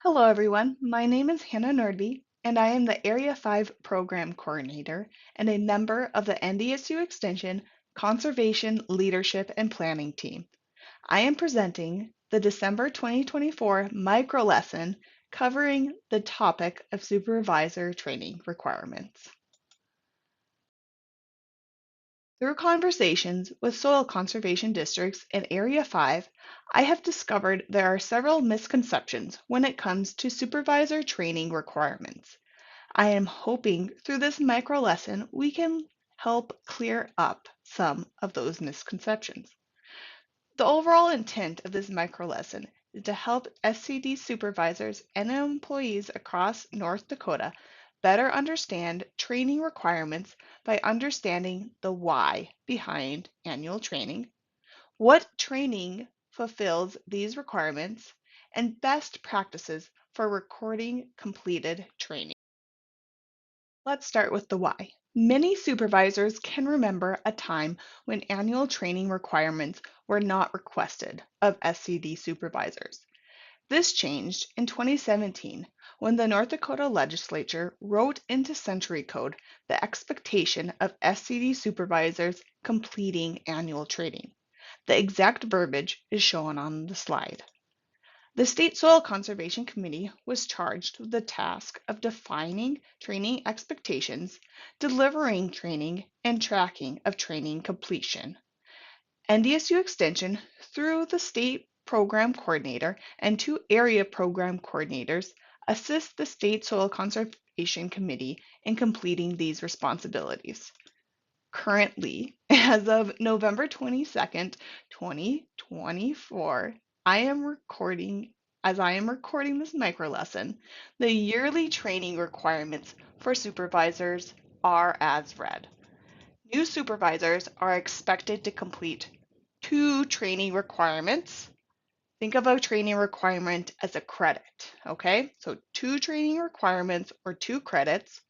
Hello, everyone. My name is Hannah Nordby, and I am the Area 5 Program Coordinator and a member of the NDSU Extension Conservation Leadership and Planning Team. I am presenting the December 2024 micro lesson covering the topic of supervisor training requirements. Through conversations with soil conservation districts in Area 5, I have discovered there are several misconceptions when it comes to supervisor training requirements. I am hoping through this micro lesson we can help clear up some of those misconceptions. The overall intent of this micro lesson is to help SCD supervisors and employees across North Dakota better understand training requirements by understanding the why behind annual training, what training fulfills these requirements, and best practices for recording completed training. Let's start with the why. Many supervisors can remember a time when annual training requirements were not requested of SCD supervisors. This changed in 2017 when the North Dakota legislature wrote into Century Code the expectation of SCD supervisors completing annual training. The exact verbiage is shown on the slide. The State Soil Conservation Committee was charged with the task of defining training expectations, delivering training, and tracking of training completion. NDSU Extension, through the State Program Coordinator and two Area Program Coordinators, assist the State Soil Conservation Committee in completing these responsibilities. Currently, as of November 22nd, 2024, I am recording this micro lesson, the yearly training requirements for supervisors are as read. New supervisors are expected to complete 2 training requirements. Think of a training requirement as a credit, okay? So 2 training requirements or 2 credits,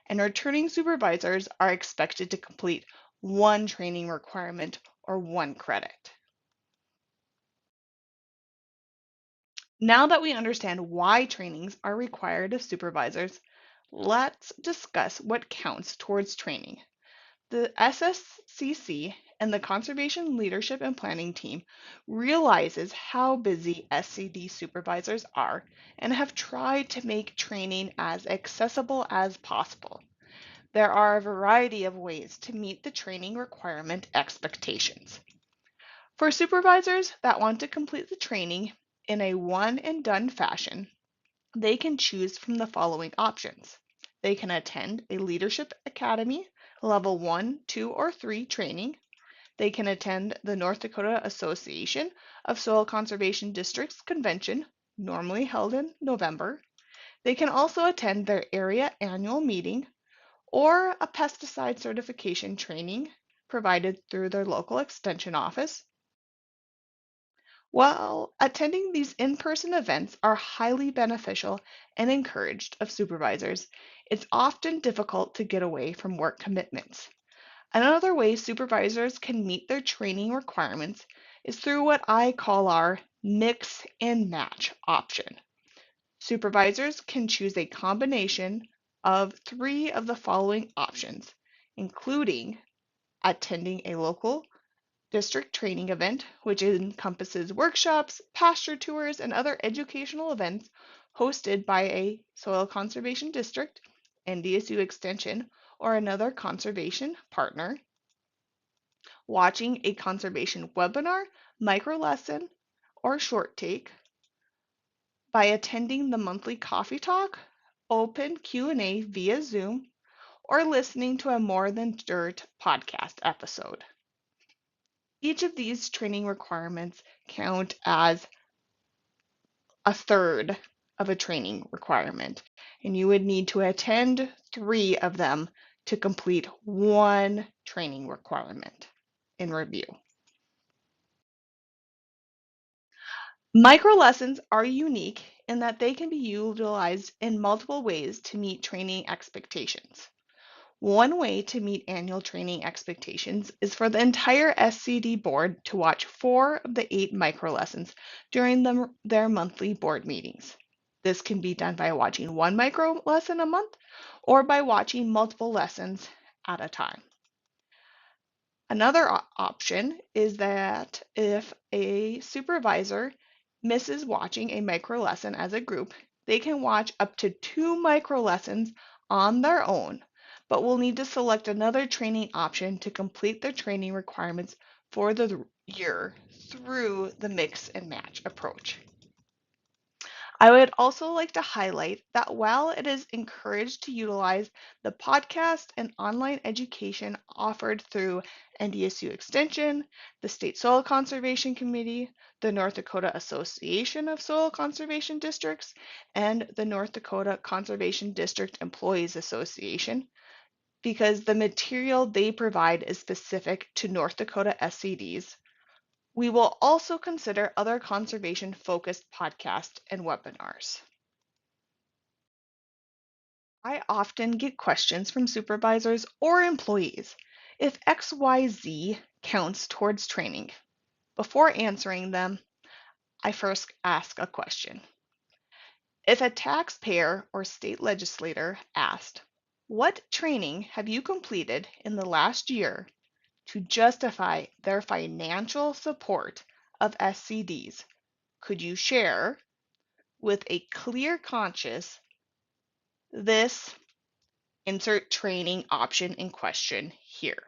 and returning supervisors are expected to complete 1 training requirement or 1 credit. Now that we understand why trainings are required of supervisors, let's discuss what counts towards training. The SSCC and the Conservation Leadership and Planning Team realizes how busy SCD supervisors are and have tried to make training as accessible as possible. There are a variety of ways to meet the training requirement expectations. For supervisors that want to complete the training in a one and done fashion, they can choose from the following options. They can attend a Leadership Academy Level 1, 2, or 3 training. They can attend the North Dakota Association of Soil Conservation Districts Convention, normally held in November. They can also attend their area annual meeting or a pesticide certification training provided through their local extension office. While attending these in-person events are highly beneficial and encouraged of supervisors, it's often difficult to get away from work commitments. Another way supervisors can meet their training requirements is through what I call our mix and match option. Supervisors can choose a combination of 3 of the following options, including attending a local district training event, which encompasses workshops, pasture tours, and other educational events hosted by a soil conservation district, NDSU Extension, or another conservation partner, watching a conservation webinar, micro lesson, or short take, by attending the monthly coffee talk, open Q&A via Zoom, or listening to a More Than Dirt podcast episode. Each of these training requirements count as a third of a training requirement, and you would need to attend 3 of them to complete 1 training requirement in review. Micro lessons are unique in that they can be utilized in multiple ways to meet training expectations. One way to meet annual training expectations is for the entire SCD board to watch 4 of the 8 micro lessons during their monthly board meetings. This can be done by watching one micro lesson a month or by watching multiple lessons at a time. Another option is that if a supervisor misses watching a micro lesson as a group, they can watch up to 2 micro lessons on their own, but will need to select another training option to complete their training requirements for the year through the mix and match approach. I would also like to highlight that while it is encouraged to utilize the podcast and online education offered through NDSU Extension, the State Soil Conservation Committee, the North Dakota Association of Soil Conservation Districts, and the North Dakota Conservation District Employees Association, because the material they provide is specific to North Dakota SCDs, we will also consider other conservation-focused podcasts and webinars. I often get questions from supervisors or employees if XYZ counts towards training. Before answering them, I first ask a question. If a taxpayer or state legislator asked, "What training have you completed in the last year to justify their financial support of SCDs? Could you share with a clear conscience this insert training option in question here?"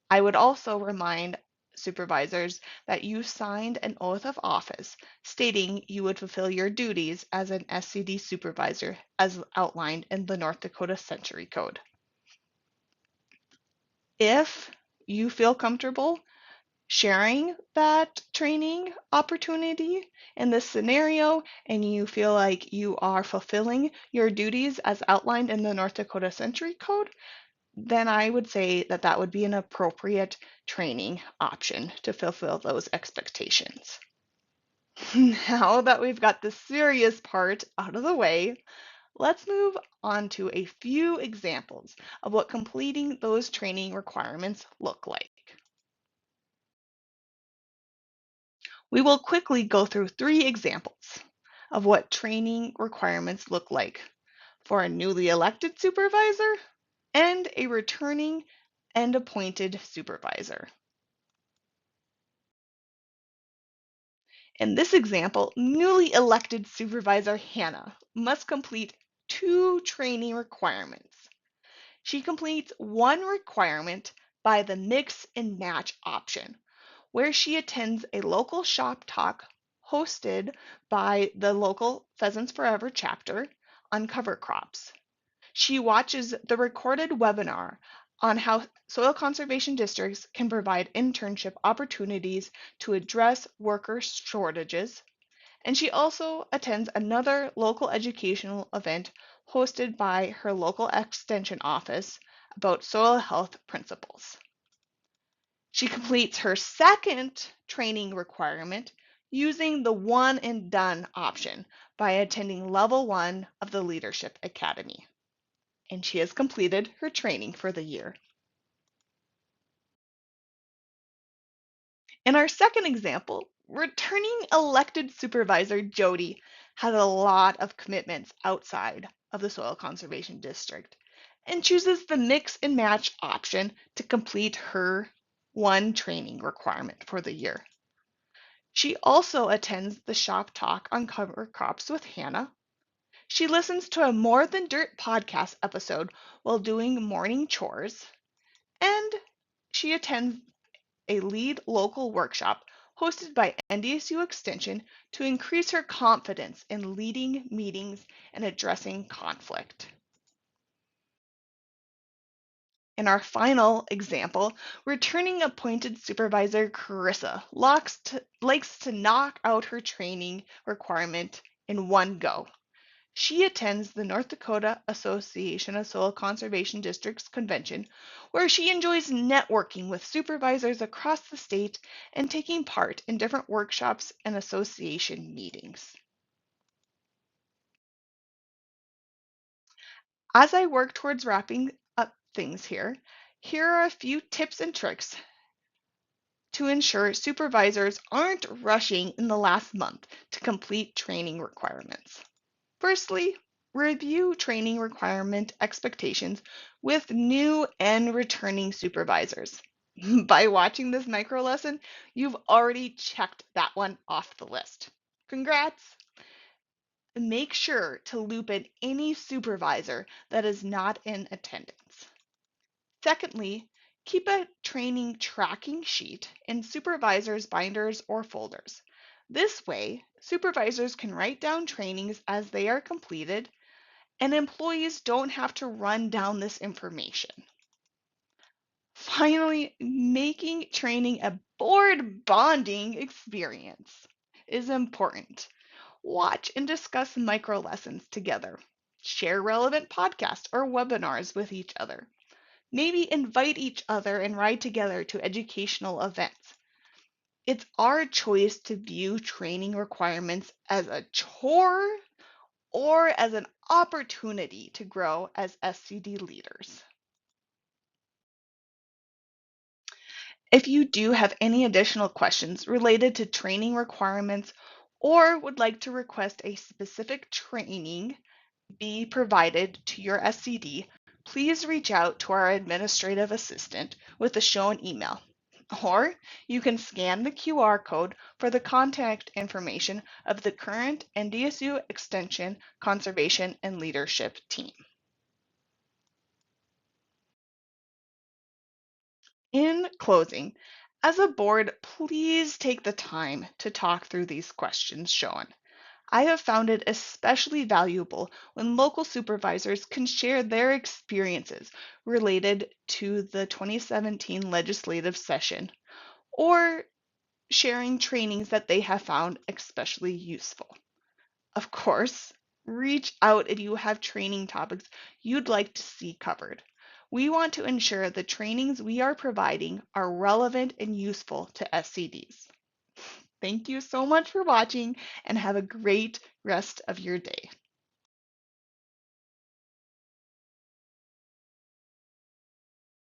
I would also remind supervisors that you signed an oath of office stating you would fulfill your duties as an SCD supervisor as outlined in the North Dakota Century Code. If you feel comfortable sharing that training opportunity in this scenario and you feel like you are fulfilling your duties as outlined in the North Dakota Century Code, then I would say that that would be an appropriate training option to fulfill those expectations. Now that we've got the serious part out of the way, let's move on to a few examples of what completing those training requirements look like. We will quickly go through 3 examples of what training requirements look like for a newly elected supervisor and a returning and appointed supervisor. In this example, newly elected supervisor Hannah must complete 2 training requirements. She completes one requirement by the mix and match option, where she attends a local shop talk hosted by the local Pheasants Forever chapter on cover crops. She watches the recorded webinar on how soil conservation districts can provide internship opportunities to address worker shortages, and she also attends another local educational event hosted by her local extension office about soil health principles. She completes her second training requirement using the one and done option by attending level 1 of the Leadership Academy, and she has completed her training for the year. In our second example, returning elected supervisor Jody has a lot of commitments outside of the Soil Conservation District and chooses the mix and match option to complete her one training requirement for the year. She also attends the shop talk on cover crops with Hannah. She listens to a More Than Dirt podcast episode while doing morning chores, and she attends a lead local workshop hosted by NDSU Extension to increase her confidence in leading meetings and addressing conflict. In our final example, returning appointed supervisor Carissa likes to knock out her training requirement in one go. She attends the North Dakota Association of Soil Conservation Districts convention, where she enjoys networking with supervisors across the state and taking part in different workshops and association meetings. As I work towards wrapping up things here are a few tips and tricks to ensure supervisors aren't rushing in the last month to complete training requirements. Firstly, review training requirement expectations with new and returning supervisors. By watching this micro lesson, you've already checked that one off the list. Congrats! Make sure to loop in any supervisor that is not in attendance. Secondly, keep a training tracking sheet in supervisors' binders or folders. This way, supervisors can write down trainings as they are completed, and employees don't have to run down this information. Finally, making training a board bonding experience is important. Watch and discuss micro lessons together. Share relevant podcasts or webinars with each other. Maybe invite each other and ride together to educational events. It's our choice to view training requirements as a chore or as an opportunity to grow as SCD leaders. If you do have any additional questions related to training requirements or would like to request a specific training be provided to your SCD, please reach out to our administrative assistant with the shown email. Or you can scan the QR code for the contact information of the current NDSU Extension Conservation and Leadership team. In closing, as a board, please take the time to talk through these questions shown. I have found it especially valuable when local supervisors can share their experiences related to the 2017 legislative session or sharing trainings that they have found especially useful. Of course, reach out if you have training topics you'd like to see covered. We want to ensure the trainings we are providing are relevant and useful to SCDs. Thank you so much for watching and have a great rest of your day.